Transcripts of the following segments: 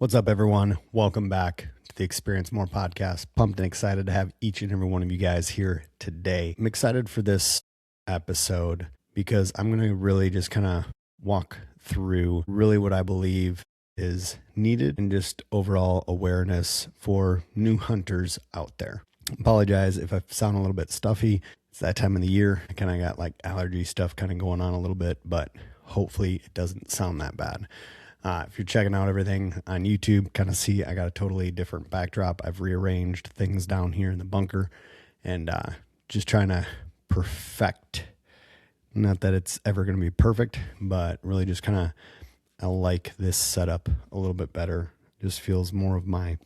What's up, everyone? Welcome back to the Experience More podcast. Pumped and excited to have each and every one of you guys here today. I'm excited for this episode because I'm going to really just kind of walk through really what I believe is needed and just overall awareness for new hunters out there. Apologize if I sound a little bit stuffy. It's that time of the year. I kind of got like allergy stuff kind of going on a little bit, but hopefully it doesn't sound that bad. If you're checking out everything on YouTube, kind of see I got a totally different backdrop. I've rearranged things down here in the bunker and just trying to perfect. Not that it's ever going to be perfect, but really just kind of I like this setup a little bit better. Just feels more of my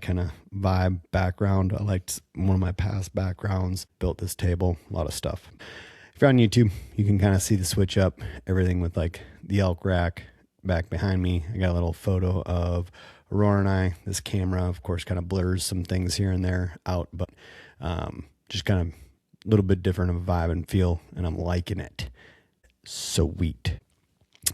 kind of vibe background. I liked one of my past backgrounds, built this table, a lot of stuff. If you're on YouTube, you can kind of see the switch up, everything with like the elk rack back behind me. I got a little photo of Aurora and I. This camera, of course, kind of blurs some things here and there out, but just kind of a little bit different of a vibe and feel, and I'm liking it. Sweet.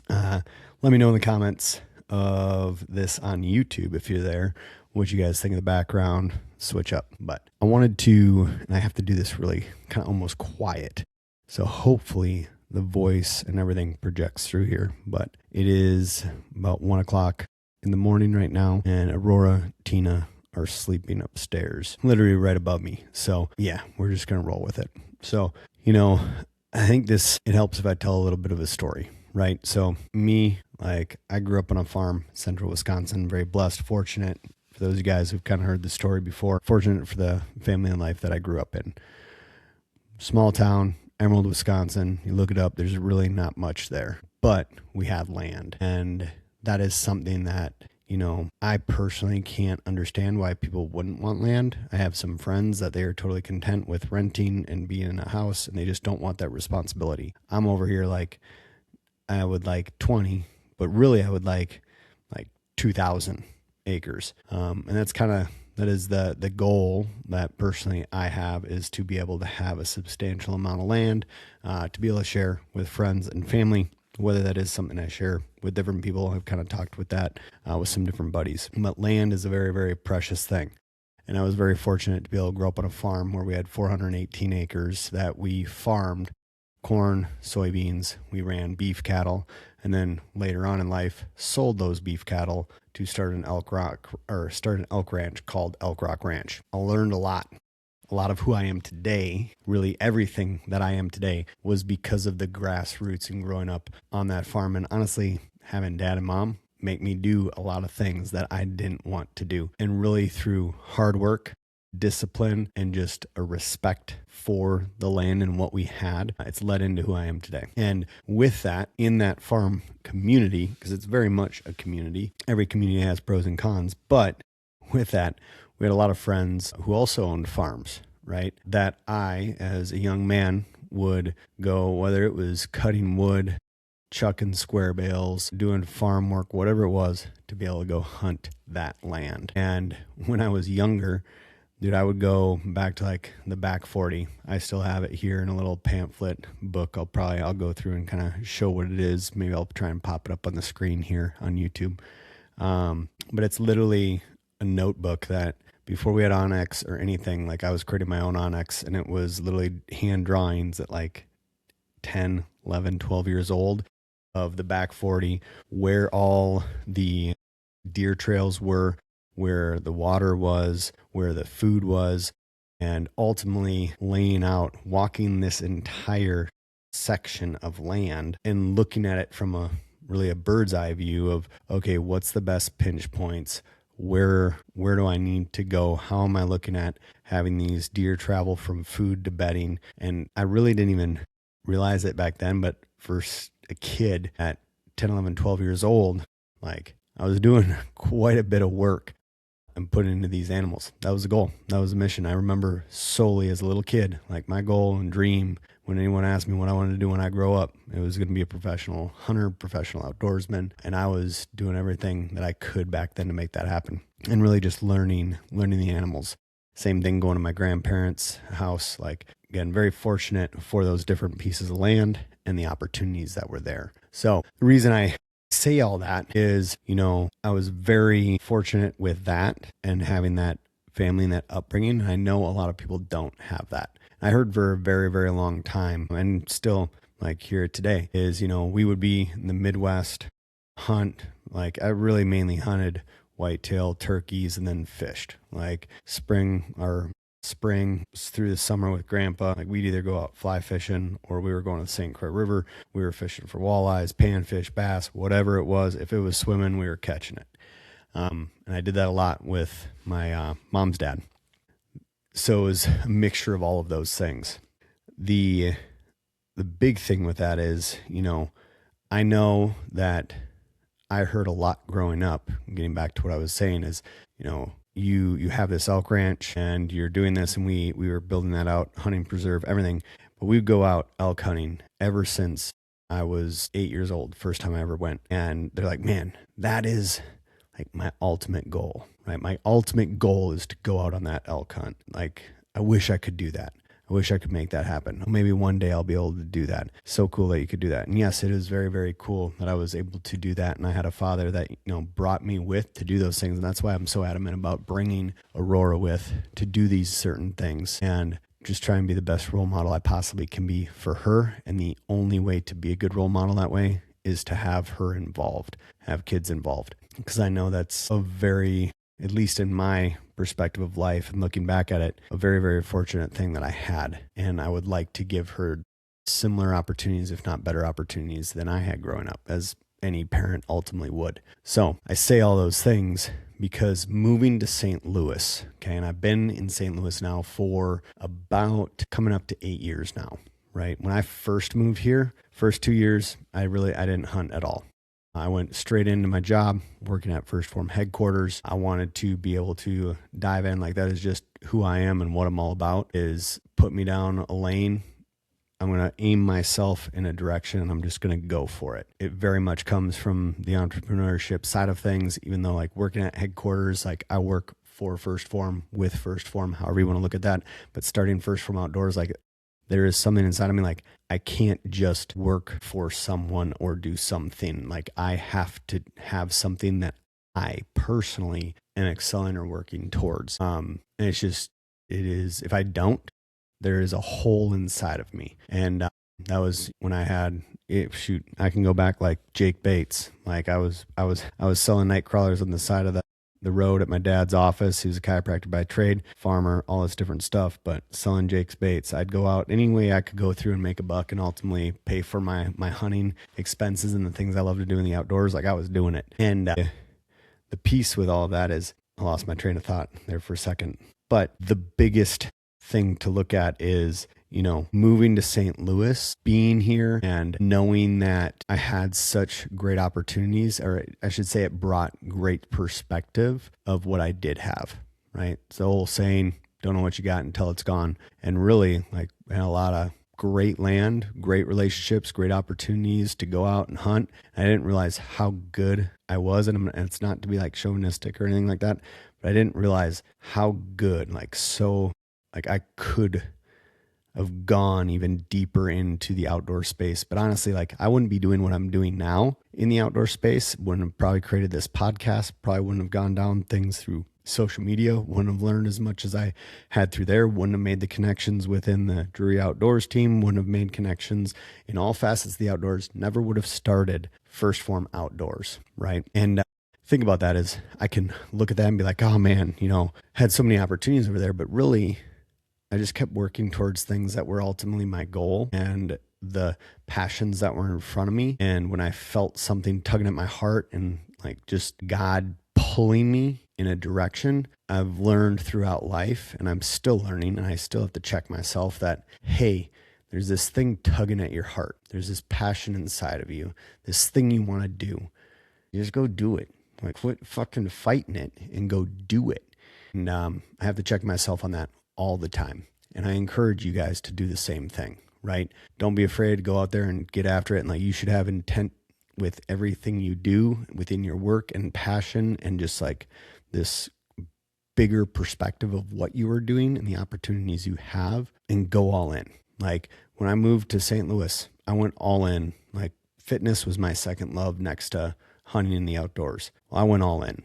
Let me know in the comments of this on YouTube, if you're there, what you guys think of the background switch up. But I wanted to, and I have to do this really kind of almost quiet. So hopefully the voice and everything projects through here, but it is about 1 o'clock in the morning right now, and Aurora, Tina are sleeping upstairs, literally right above me. So yeah, we're just going to roll with it. So, I think it helps if I tell a little bit of a story, right? So me, like I grew up on a farm, central Wisconsin, very blessed, fortunate. For those of you guys who've kind of heard the story before, fortunate for the family and life that I grew up in. Small town, Emerald, Wisconsin. You look it up, there's really not much there, but we had land. And that is something that, I personally can't understand why people wouldn't want land. I have some friends that they are totally content with renting and being in a house, and they just don't want that responsibility. I'm over here like, I would like 20, but really I would like 2,000 acres. And that is the goal that personally I have, is to be able to have a substantial amount of land, to be able to share with friends and family, whether that is something I share with different people. I've kind of talked with that with some different buddies, but land is a very, very precious thing. And I was very fortunate to be able to grow up on a farm where we had 418 acres that we farmed corn, soybeans. We ran beef cattle, and then later on in life sold those beef cattle to start an elk ranch called Elk Rock Ranch. I learned a lot of who I am today. Really everything that I am today was because of the grassroots and growing up on that farm. And honestly, having dad and mom make me do a lot of things that I didn't want to do. And really through hard work, discipline, and just a respect for the land and what we had, it's led into who I am today. And with that, in that farm community, because it's very much a community, every community has pros and cons, but with that, we had a lot of friends who also owned farms, right? That I, as a young man, would go, whether it was cutting wood, chucking square bales, doing farm work, whatever it was, to be able to go hunt that land. And when I was younger, dude, I would go back to like the back 40. I still have it here in a little pamphlet book. I'll go through and kind of show what it is. Maybe I'll try and pop it up on the screen here on YouTube. But it's literally a notebook that before we had OnX or anything, like I was creating my own OnX, and it was literally hand drawings at like 10, 11, 12 years old of the back 40, where all the deer trails were, where the water was, where the food was, and ultimately laying out, walking this entire section of land and looking at it from a bird's eye view of, okay, what's the best pinch points? Where do I need to go? How am I looking at having these deer travel from food to bedding? And I really didn't even realize it back then, but for a kid at 10, 11, 12 years old, like I was doing quite a bit of work and putting into these animals. That was the goal. That was the mission. I remember solely as a little kid, like my goal and dream, when anyone asked me what I wanted to do when I grow up, it was going to be a professional hunter, professional outdoorsman. And I was doing everything that I could back then to make that happen. And really just learning the animals. Same thing going to my grandparents' house. Like, again, very fortunate for those different pieces of land and the opportunities that were there. So the reason I Say all that is, I was very fortunate with that and having that family and that upbringing. I know a lot of people don't have that. I heard for a very, very long time, and still like here today, is, we would be in the Midwest, hunt, like I really mainly hunted whitetail, turkeys, and then fished like spring through the summer with grandpa. Like we'd either go out fly fishing or we were going to the St. Croix River. We were fishing for walleyes, panfish, bass, whatever it was. If it was swimming, we were catching it. And I did that a lot with my mom's dad. So it was a mixture of all of those things. The big thing with that is, I know that I heard a lot growing up. Getting back to what I was saying is, you have this elk ranch and you're doing this, and we were building that out, hunting preserve, everything. But we'd go out elk hunting ever since I was 8 years old, first time I ever went. And they're like, man, that is like my ultimate goal, right? My ultimate goal is to go out on that elk hunt. Like, I wish I could do that. I wish I could make that happen. Maybe one day I'll be able to do that. So cool that you could do that. And yes, it is very, very cool that I was able to do that. And I had a father that, brought me with to do those things. And that's why I'm so adamant about bringing Aurora with to do these certain things and just try and be the best role model I possibly can be for her. And the only way to be a good role model that way is to have her involved, have kids involved. Because I know that's a very, at least in my perspective of life and looking back at it, a very, very fortunate thing that I had. And I would like to give her similar opportunities, if not better opportunities than I had growing up, as any parent ultimately would. So I say all those things because moving to St. Louis, okay, and I've been in St. Louis now for about coming up to 8 years now, right? When I first moved here, first 2 years, I didn't hunt at all. I went straight into my job working at First Form headquarters. I wanted to be able to dive in. Like, that is just who I am and what I'm all about. Is put me down a lane. I'm going to aim myself in a direction and I'm just going to go for it. It very much comes from the entrepreneurship side of things, even though like working at headquarters, like I work for First Form, with First Form, however you want to look at that. But starting First Form Outdoors, like there is something inside of me, like I can't just work for someone or do something. Like I have to have something that I personally am excelling or working towards. And it's just, it is, if I don't, there is a hole inside of me. And that was when I had shoot, I can go back like Jake Bates. Like I was selling night crawlers on the side of the road at my dad's office. He was a chiropractor by trade, farmer, all this different stuff, but selling Jake's baits. I'd go out any way I could go through and make a buck and ultimately pay for my hunting expenses and the things I love to do in the outdoors. Like I was doing it. And the piece with all of that is, I lost my train of thought there for a second, but the biggest thing to look at is, moving to St. Louis, being here and knowing that I had such great opportunities, or I should say it brought great perspective of what I did have, right? It's the old saying, don't know what you got until it's gone. And really, like, I had a lot of great land, great relationships, great opportunities to go out and hunt. I didn't realize how good I was. And it's not to be like chauvinistic or anything like that, but I didn't realize how good, like I could have gone even deeper into the outdoor space. But honestly, like I wouldn't be doing what I'm doing now in the outdoor space. Wouldn't have probably created this podcast. Probably wouldn't have gone down things through social media. Wouldn't have learned as much as I had through there. Wouldn't have made the connections within the Drury Outdoors team. Wouldn't have made connections in all facets of the outdoors. Never would have started First Form Outdoors, right? And think about that is I can look at that and be like, oh man, had so many opportunities over there, but really I just kept working towards things that were ultimately my goal and the passions that were in front of me. And when I felt something tugging at my heart and like just God pulling me in a direction, I've learned throughout life, and I'm still learning, and I still have to check myself that, hey, there's this thing tugging at your heart. There's this passion inside of you, this thing you want to do. You just go do it. Like, quit fucking fighting it and go do it. And I have to check myself on that all the time. And I encourage you guys to do the same thing, right? Don't be afraid to go out there and get after it. And like, you should have intent with everything you do within your work and passion, and just like this bigger perspective of what you are doing and the opportunities you have, and go all in. Like when I moved to St. Louis, I went all in, like Fitness was my second love next to hunting in the outdoors. Well, I went all in.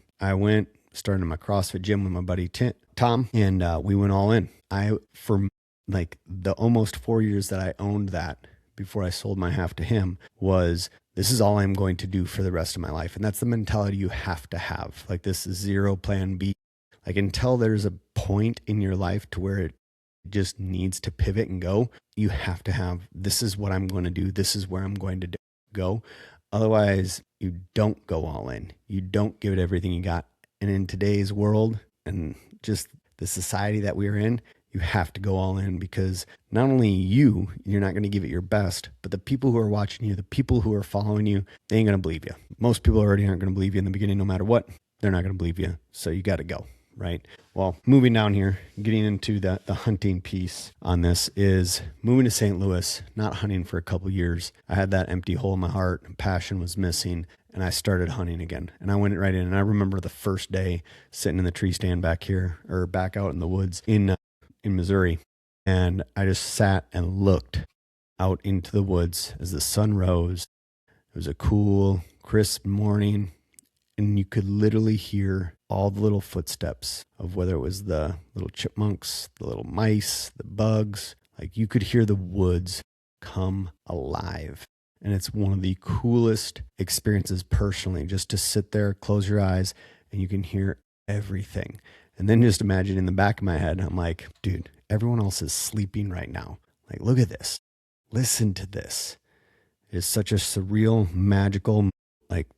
Started my CrossFit gym with my buddy Tom, and we went all in. For like the almost 4 years that I owned that before I sold my half to him, was this is all I'm going to do for the rest of my life. And that's the mentality you have to have. Like, this is zero plan B. Like, until there's a point in your life to where it just needs to pivot and go, you have to have, this is what I'm going to do. This is where I'm going to go. Otherwise, you don't go all in. You don't give it everything you got. And in today's world and just the society that we're in, you have to go all in, because not only you're not going to give it your best, but the people who are watching you, the people who are following you, they ain't going to believe you. Most people already aren't going to believe you in the beginning, no matter what. They're not going to believe you. So you got to go, right? Well, moving down here, getting into the hunting piece on this is moving to St. Louis, not hunting for a couple years. I had that empty hole in my heart, and passion was missing. And I started hunting again, and I went right in. And I remember the first day sitting in the tree stand back here, or back out in the woods in Missouri. And I just sat and looked out into the woods as the sun rose. It was a cool, crisp morning, and you could literally hear all the little footsteps of whether it was the little chipmunks, the little mice, the bugs. Like, you could hear the woods come alive. And it's one of the coolest experiences personally, just to sit there, close your eyes, and you can hear everything. And then just imagine in the back of my head, I'm like, dude, everyone else is sleeping right now. Like, look at this. Listen to this. It's such a surreal, magical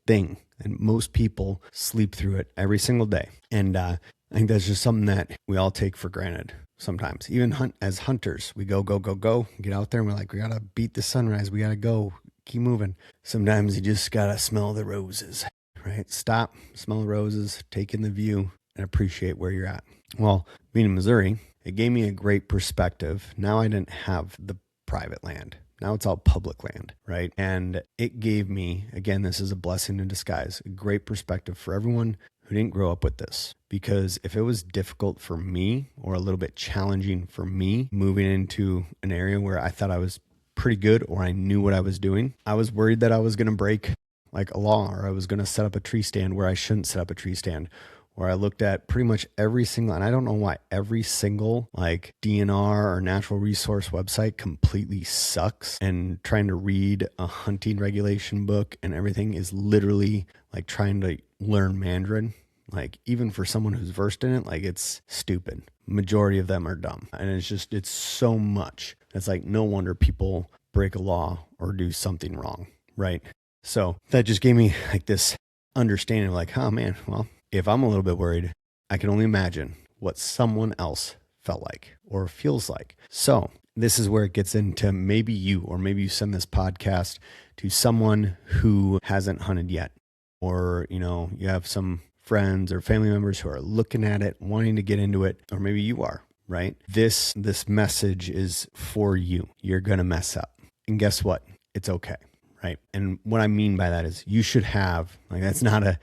thing. And most people sleep through it every single day. And I think that's just something that we all take for granted sometimes. Even as hunters, we go, get out there, and we're like, we got to beat the sunrise. We got to go, keep moving. Sometimes you just got to smell the roses, right? Stop, smell the roses, take in the view, and appreciate where you're at. Well, being in Missouri, it gave me a great perspective. Now I didn't have the private land. Now it's all public land, right? And it gave me, again, this is a blessing in disguise, a great perspective for everyone who didn't grow up with this. Because if it was difficult for me, or a little bit challenging for me, moving into an area where I thought I was pretty good, or I knew what I was doing, I was worried that I was going to break like a law, or I was going to set up a tree stand where I shouldn't set up a tree stand. Where I looked at pretty much every single, and I don't know why, every single like DNR or natural resource website completely sucks. And trying to read a hunting regulation book and everything is literally like trying to learn Mandarin. Like, even for someone who's versed in it, like, it's stupid. Majority of them are dumb. And it's so much. It's like, no wonder people break a law or do something wrong, right? So that just gave me like this understanding of like, oh man, well, if I'm a little bit worried, I can only imagine what someone else felt like or feels like. So this is where it gets into maybe you send this podcast to someone who hasn't hunted yet, or, you have some friends or family members who are looking at it, wanting to get into it, or maybe you are, right? This message is for you. You're going to mess up. And guess what? It's okay, right? And what I mean by that is you should have, like, that's not a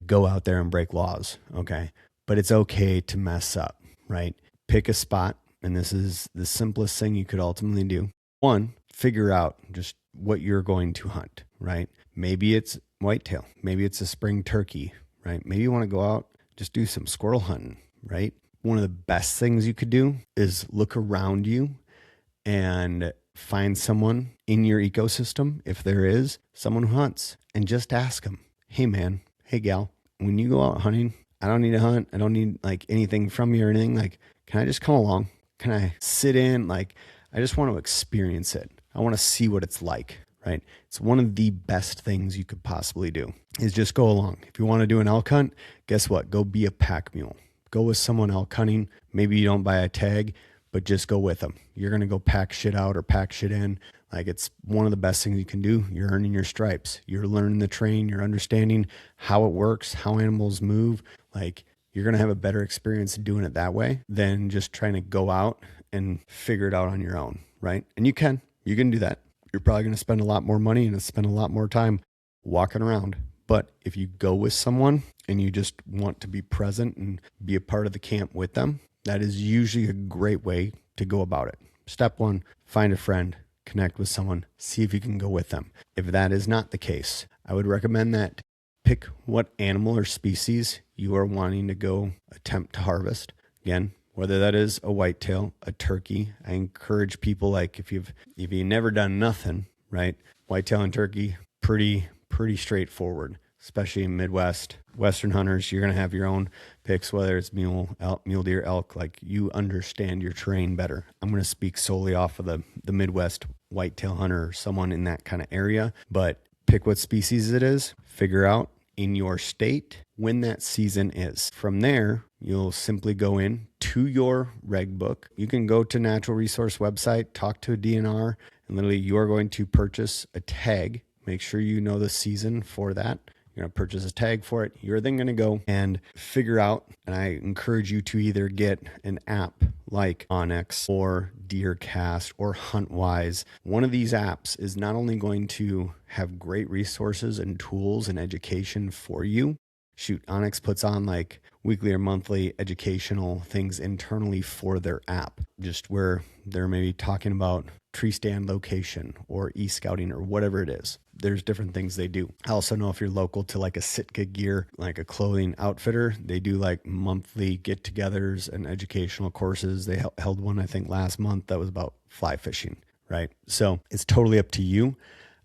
go out there and break laws, okay? But it's okay to mess up, right? Pick a spot, and this is the simplest thing you could ultimately do. One, figure out just what you're going to hunt, right? Maybe it's whitetail. Maybe it's a spring turkey, right? Maybe you want to go out, just do some squirrel hunting, right? One of the best things you could do is look around you and find someone in your ecosystem, if there is someone who hunts, and just ask them, hey man, hey gal, when you go out hunting, I don't need to hunt. I don't need like anything from you or anything. Like, can I just come along? Can I sit in? Like, I just want to experience it. I want to see what it's like, right? It's one of the best things you could possibly do is just go along. If you want to do an elk hunt, guess what? Go be a pack mule. Go with someone elk hunting. Maybe you don't buy a tag, but just go with them. You're going to go pack shit out or pack shit in. Like, it's one of the best things you can do. You're earning your stripes. You're learning the terrain. You're understanding how it works, how animals move. Like, you're going to have a better experience doing it that way than just trying to go out and figure it out on your own, right? And you can do that. You're probably going to spend a lot more money and spend a lot more time walking around. But if you go with someone and you just want to be present and be a part of the camp with them, that is usually a great way to go about it. Step one, find a friend. connect with someone, see if you can go with them. If that is not the case, I would recommend that pick what animal or species you are wanting to go attempt to harvest. Again, whether that is a whitetail, a turkey. I encourage people, like if you've never done nothing, right? Whitetail and turkey, pretty straightforward, especially in Midwest. Western hunters, you're going to have your own picks, whether it's mule deer, elk, like you understand your terrain better. I'm going to speak solely off of the Midwest whitetail hunter or someone in that kind of area, but pick what species it is, figure out in your state when that season is. From there, you'll simply go in to your reg book. You can go to natural resource website, talk to a DNR, and literally you are going to purchase a tag. Make sure you know the season for that. You're going to purchase a tag for it. You're then going to go and figure out, and I encourage you to either get an app like OnX or DeerCast or HuntWise. One of these apps is not only going to have great resources and tools and education for you. Shoot, OnX puts on like weekly or monthly educational things internally for their app, just where they're maybe talking about tree stand location or e-scouting or whatever it is. There's different things they do. I also know if you're local to like a Sitka gear, like a clothing outfitter, they do like monthly get-togethers and educational courses. They held one, I think, last month that was about fly fishing, right? So it's totally up to you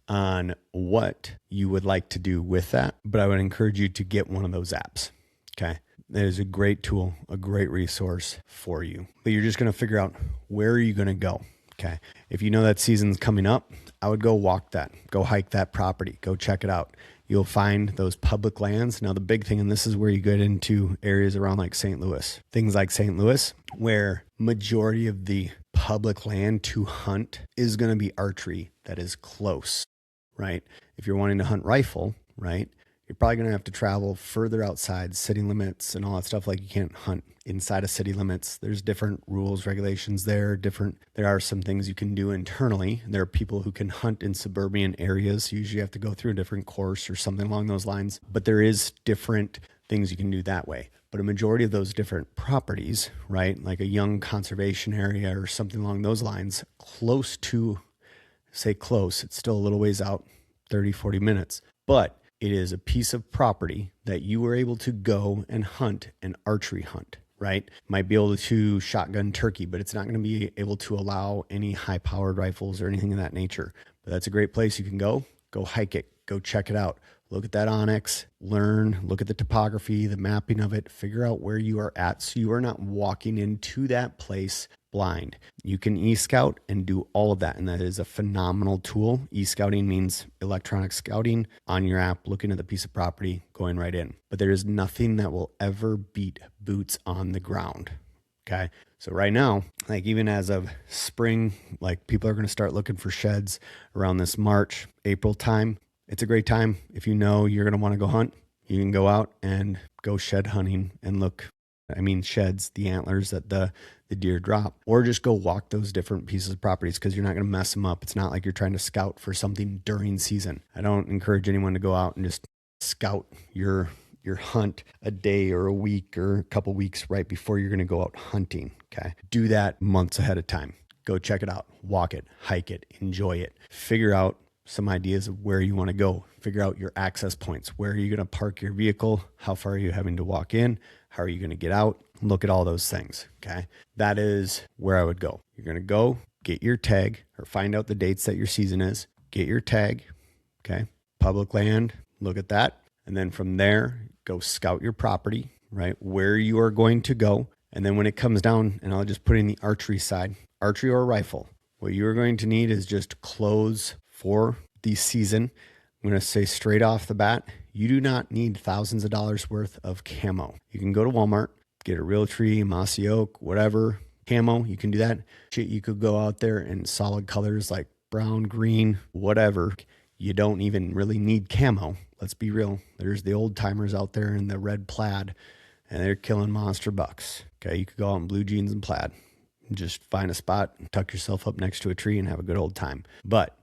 on what you would like to do with that, but I would encourage you to get one of those apps. Okay. That is a great tool, a great resource for you, but you're just going to figure out where are you going to go. Okay. If you know that season's coming up, I would go walk that, go hike that property, go check it out. You'll find those public lands. Now, the big thing, and this is where you get into areas around like St. Louis, things like St. Louis, where majority of the public land to hunt is going to be archery that is close, right? If you're wanting to hunt rifle, right, you're probably going to have to travel further outside city limits and all that stuff. Like you can't hunt inside of city limits. There's different rules, regulations there. There are some things you can do internally. There are people who can hunt in suburban areas. You usually have to go through a different course or something along those lines. But there is different things you can do that way. But a majority of those different properties, right, like a young conservation area or something along those lines, close to, say close, it's still a little ways out, 30, 40 minutes. But it is a piece of property that you were able to go and hunt an archery hunt, right? Might be able to shotgun turkey, but it's not going to be able to allow any high-powered rifles or anything of that nature. But that's a great place you can go hike it, go check it out. Look at that OnX, learn, look at the topography, the mapping of it, figure out where you are at so you are not walking into that place blind. You can e-scout and do all of that, and that is a phenomenal tool. E-scouting means electronic scouting on your app, looking at the piece of property, going right in. But there is nothing that will ever beat boots on the ground. Okay. So right now, like even as of spring, like people are going to start looking for sheds around this March, April time. It's a great time. If you know you're going to want to go hunt, you can go out and go shed hunting and look. I mean, sheds, the antlers that the deer drop, or just go walk those different pieces of properties because you're not going to mess them up. It's not like you're trying to scout for something during season. I don't encourage anyone to go out and just scout your hunt a day or a week or a couple weeks right before you're going to go out hunting. Okay. Do that months ahead of time. Go check it out, walk it, hike it, enjoy it, figure out some ideas of where you want to go, figure out your access points. Where are you going to park your vehicle? How far are you having to walk in? How are you going to get out? Look at all those things. Okay. That is where I would go. You're going to go get your tag or find out the dates that your season is, get your tag. Okay. Public land, look at that. And then from there, go scout your property, right? Where you are going to go. And then when it comes down, and I'll just put in the archery side, archery or rifle, what you're going to need is just clothes for the season. I'm going to say straight off the bat, you do not need thousands of dollars worth of camo. You can go to Walmart, get a real tree, mossy oak, whatever, camo. You can do that. Shit, you could go out there in solid colors like brown, green, whatever. You don't even really need camo. Let's be real. There's the old timers out there in the red plaid and they're killing monster bucks. Okay. You could go out in blue jeans and plaid and just find a spot and tuck yourself up next to a tree and have a good old time. But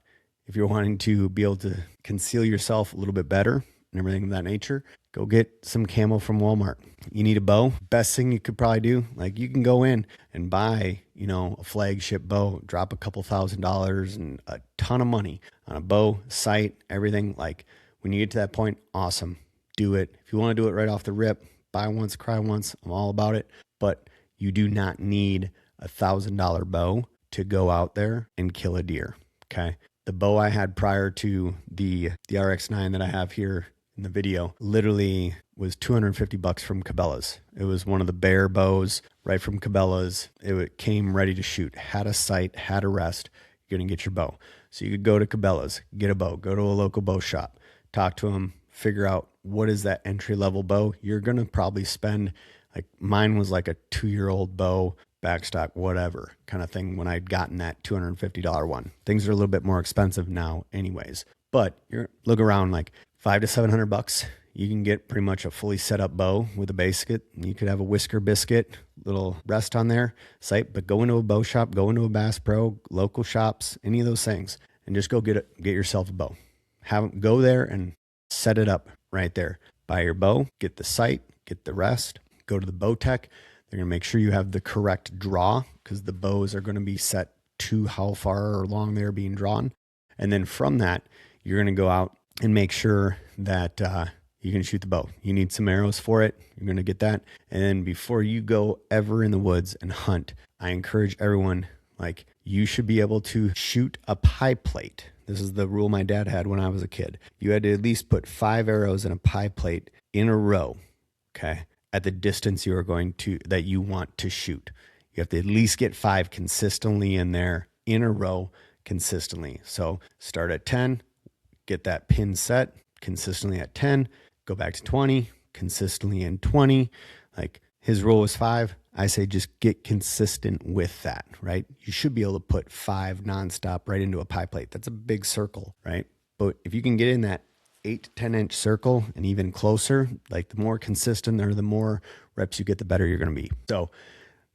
if you're wanting to be able to conceal yourself a little bit better and everything of that nature, go get some camo from Walmart. You need a bow. Best thing you could probably do, like you can go in and buy, a flagship bow, drop a couple $1,000s and a ton of money on a bow, sight, everything. Like when you get to that point, awesome. Do it. If you want to do it right off the rip, buy once, cry once. I'm all about it. But you do not need a $1,000 bow to go out there and kill a deer. Okay. The bow I had prior to the RX9 that I have here in the video literally was $250 from Cabela's. It was one of the bear bows right from Cabela's. It came ready to shoot, had a sight, had a rest. You're going to get your bow. So you could go to Cabela's, get a bow, go to a local bow shop, talk to them, figure out what is that entry level bow. You're going to probably spend, like mine was like a 2-year-old bow, backstock, whatever kind of thing when I'd gotten that $250 one. Things are a little bit more expensive now anyways, but look around like $500 to $700. You can get pretty much a fully set up bow with a basket. You could have a whisker biscuit, little rest on there, sight, but go into a bow shop, go into a Bass Pro, local shops, any of those things, and just go get yourself a bow. Go there and set it up right there. Buy your bow, get the sight, get the rest, go to the bow tech. They're going to make sure you have the correct draw because the bows are going to be set to how far or long they're being drawn. And then from that, you're going to go out and make sure that you can shoot the bow. You need some arrows for it. You're going to get that. And then before you go ever in the woods and hunt, I encourage everyone, like you should be able to shoot a pie plate. This is the rule my dad had when I was a kid. You had to at least put 5 arrows in a pie plate in a row. Okay. At the distance that you want to shoot. You have to at least get 5 consistently in there in a row consistently. So start at 10, get that pin set consistently at 10, go back to 20, consistently in 20. Like his rule was 5. I say just get consistent with that, right? You should be able to put 5 nonstop right into a pie plate. That's a big circle, right? But if you can get in that 8 to 10 inch circle and even closer, like the more consistent or the more reps you get, the better you're going to be. So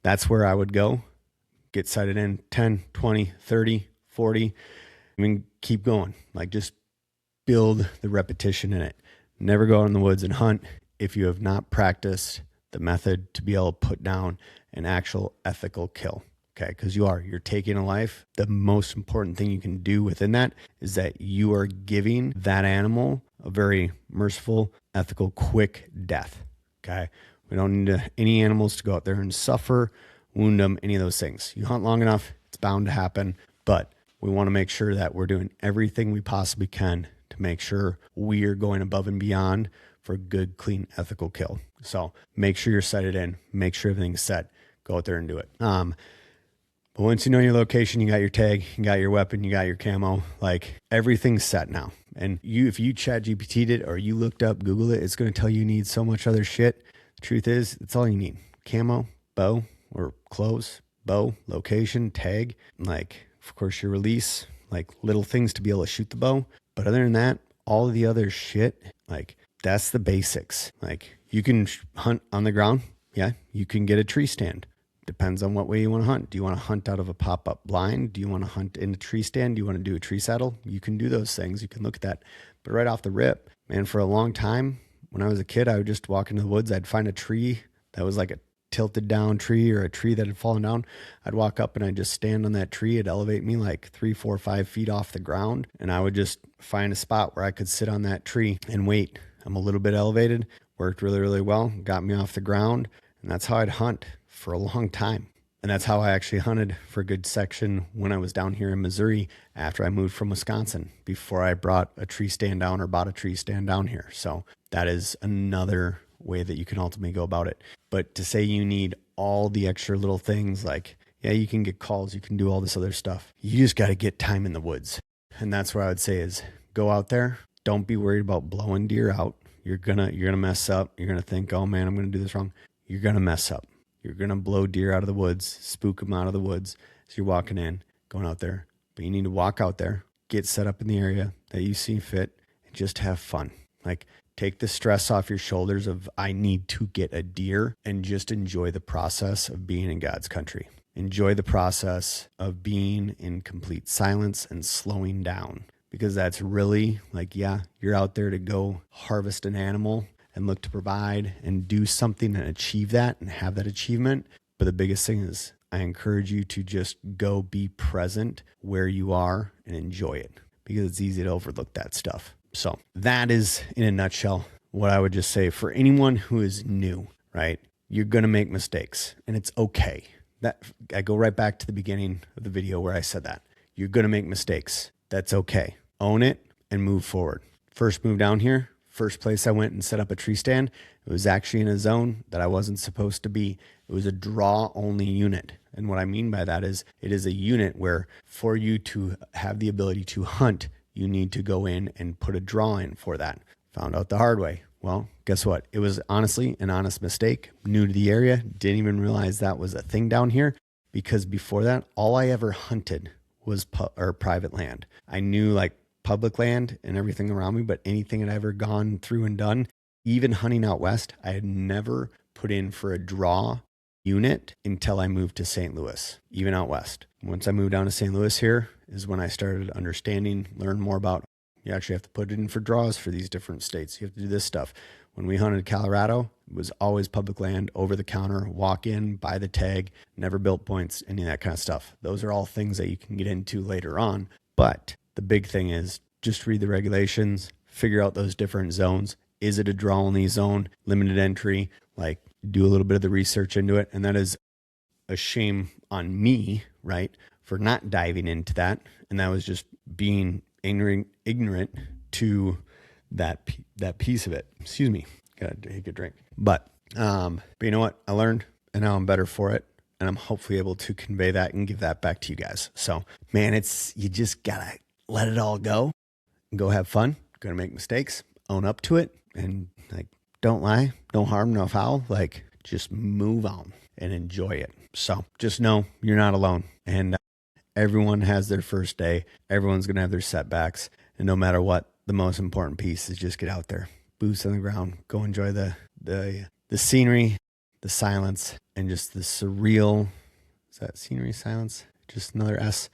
that's where I would go. Get sighted in 10, 20, 30, 40. I mean, keep going. Like just build the repetition in it. Never go out in the woods and hunt if you have not practiced the method to be able to put down an actual ethical kill. Okay, because you're taking a life. The most important thing you can do within that is that you are giving that animal a very merciful, ethical, quick death. Okay, we don't need any animals to go out there and suffer, wound them, any of those things. You hunt long enough, it's bound to happen, but we want to make sure that we're doing everything we possibly can to make sure we are going above and beyond for a good, clean, ethical kill. So make sure you're sighted in, make sure everything's set, go out there and do it. But once you know your location, you got your tag, you got your weapon, you got your camo, like everything's set now. And if you chat GPT'd it or you looked up, Google it, it's going to tell you need so much other shit. The truth is, it's all you need. Camo, bow, or clothes, bow, location, tag, like, of course, your release, like little things to be able to shoot the bow. But other than that, all of the other shit, like that's the basics. Like you can hunt on the ground. Yeah, you can get a tree stand. Depends on what way you want to hunt. Do you want to hunt out of a pop-up blind? Do you want to hunt in a tree stand? Do you want to do a tree saddle? You can do those things. You can look at that. But right off the rip, man, for a long time, when I was a kid, I would just walk into the woods. I'd find a tree that was like a tilted down tree or a tree that had fallen down. I'd walk up and I'd just stand on that tree. It'd elevate me like 3, 4, 5 feet off the ground. And I would just find a spot where I could sit on that tree and wait. I'm a little bit elevated. Worked really, really well. Got me off the ground. And that's how I'd hunt for a long time. And that's how I actually hunted for a good section when I was down here in Missouri after I moved from Wisconsin, before I brought a tree stand down or bought a tree stand down here. So that is another way that you can ultimately go about it. But to say you need all the extra little things, like, yeah, you can get calls, you can do all this other stuff. You just got to get time in the woods. And that's what I would say is go out there. Don't be worried about blowing deer out. You're gonna mess up. You're going to think, oh man, I'm going to do this wrong. You're going to mess up. You're going to blow deer out of the woods, spook them out of the woods as you're walking in, going out there. But you need to walk out there, get set up in the area that you see fit, and just have fun. Like, take the stress off your shoulders of, I need to get a deer, and just enjoy the process of being in God's country. Enjoy the process of being in complete silence and slowing down. because that's really like, yeah, you're out there to go harvest an animal and look to provide and do something and achieve that and have that achievement. But the biggest thing is I encourage you to just go be present where you are and enjoy it, because it's easy to overlook that stuff. So that is, in a nutshell, what I would just say for anyone who is new, right? You're going to make mistakes and it's okay. That I go right back to the beginning of the video where I said that. You're going to make mistakes. That's okay. Own it and move forward. First move down here, first place I went and set up a tree stand, it was actually in a zone that I wasn't supposed to be. It was a draw only unit. And what I mean by that is it is a unit where for you to have the ability to hunt, you need to go in and put a draw in for that. Found out the hard way. Well, guess what? It was honestly an honest mistake. New to the area, didn't even realize that was a thing down here, because before that, all I ever hunted was private land. I knew like public land and everything around me, but anything that I ever gone through and done, even hunting out west, I had never put in for a draw unit until I moved to St. Louis, even out west. Once I moved down to St. Louis here is when I started understanding, learn more about, you actually have to put it in for draws for these different states. You have to do this stuff. When we hunted Colorado, it was always public land, over the counter, walk in, buy the tag, never built points, any of that kind of stuff. Those are all things that you can get into later on. But the big thing is just read the regulations, figure out those different zones. Is it a draw only zone, limited entry? Like, do a little bit of the research into it. And that is a shame on me, right, for not diving into that. And that was just being ignorant to that piece of it. Excuse me, gotta take a drink. But you know what? I learned, and now I'm better for it, and I'm hopefully able to convey that and give that back to you guys. So, man, you just gotta let it all go and go have fun. Gonna make mistakes, own up to it, and like, don't lie, no harm, no foul. Like, just move on and enjoy it. So just know you're not alone, and everyone has their first day. Everyone's gonna have their setbacks, and no matter what, the most important piece is just get out there, boots on the ground, go enjoy the scenery, the silence, and just the surreal. Is that scenery, silence? Just another S.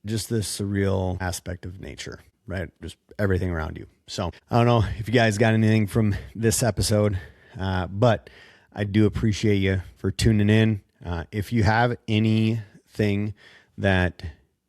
Just the surreal aspect of nature, right? Just everything around you. So I don't know if you guys got anything from this episode, but I do appreciate you for tuning in. If you have anything that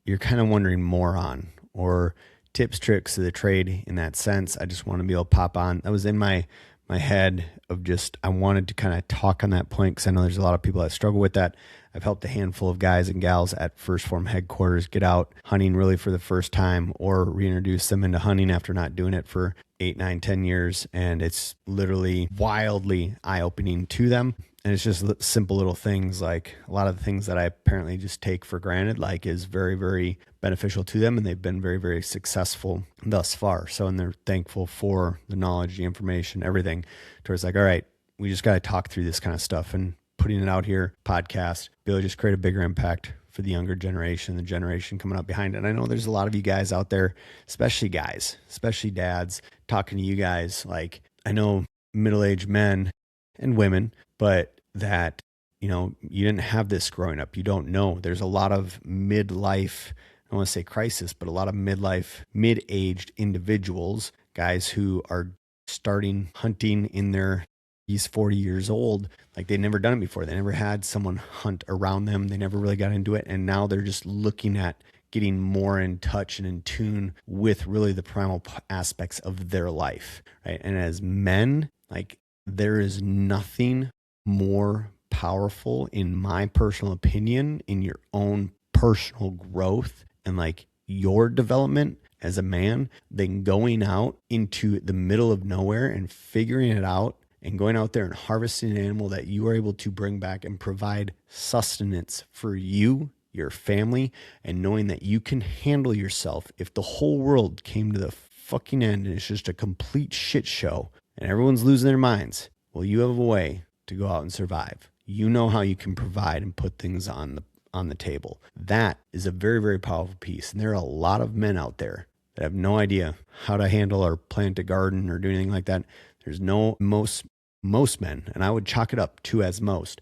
you're kind of wondering more on, or tips, tricks of the trade in that sense, I just want to be able to pop on. That was in my head of just, I wanted to kind of talk on that point, because I know there's a lot of people that struggle with that. I've helped a handful of guys and gals at First Form headquarters get out hunting really for the first time, or reintroduce them into hunting after not doing it for 8, 9, 10 years. And it's literally wildly eye-opening to them. And it's just simple little things, like a lot of the things that I apparently just take for granted, like, is very, very beneficial to them. And they've been very, very successful thus far. So, and they're thankful for the knowledge, the information, everything, towards like, all right, we just got to talk through this kind of stuff, and putting it out here, podcast, be able to just create a bigger impact for the younger generation, the generation coming up behind it. And I know there's a lot of you guys out there, especially guys, especially dads, talking to you guys. Like, I know middle-aged men and women, but that, you know, you didn't have this growing up. You don't know. There's a lot of midlife, I don't want to say crisis, but a lot of mid-aged individuals, guys who are starting hunting in their, he's 40 years old. Like, they've never done it before. They never had someone hunt around them. They never really got into it. And now they're just looking at getting more in touch and in tune with really the primal aspects of their life, right? And as men, like, there is nothing more powerful, in my personal opinion, in your own personal growth and like your development as a man, than going out into the middle of nowhere and figuring it out, and going out there and harvesting an animal that you are able to bring back and provide sustenance for you, your family, and knowing that you can handle yourself if the whole world came to the fucking end and it's just a complete shit show and everyone's losing their minds. Well, you have a way to go out and survive. You know how you can provide and put things on the table. That is a very, very powerful piece. And there are a lot of men out there that have no idea how to handle or plant a garden or do anything like that. There's most men, and I would chalk it up to as most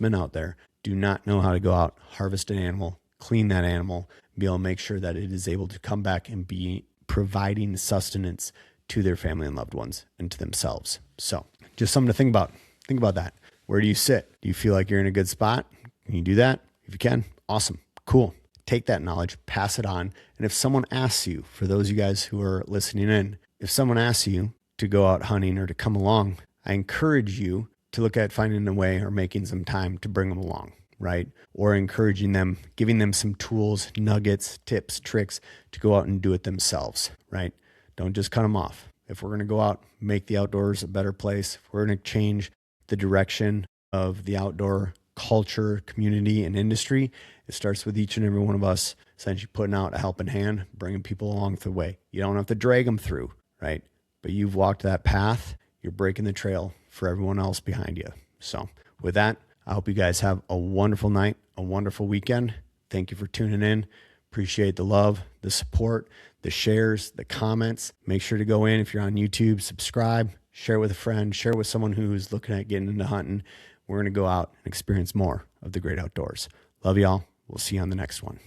men out there do not know how to go out, harvest an animal, clean that animal, be able to make sure that it is able to come back and be providing sustenance to their family and loved ones and to themselves. So just something to think about. Think about that. Where do you sit? Do you feel like you're in a good spot? Can you do that? If you can, awesome, cool. Take that knowledge, pass it on. And if someone asks you, for those of you guys who are listening in, if someone asks you to go out hunting or to come along, I encourage you to look at finding a way or making some time to bring them along, right? Or encouraging them, giving them some tools, nuggets, tips, tricks to go out and do it themselves, right? Don't just cut them off. If we're going to go out, make the outdoors a better place, if we're going to change the direction of the outdoor culture, community, and industry, it starts with each and every one of us essentially putting out a helping hand, bringing people along the way. You don't have to drag them through, right? But you've walked that path. You're breaking the trail for everyone else behind you. So with that, I hope you guys have a wonderful night, a wonderful weekend. Thank you for tuning in. Appreciate the love, the support, the shares, the comments. Make sure to go in if you're on YouTube, subscribe, share it with a friend, share it with someone who's looking at getting into hunting. We're going to go out and experience more of the great outdoors. Love y'all. We'll see you on the next one.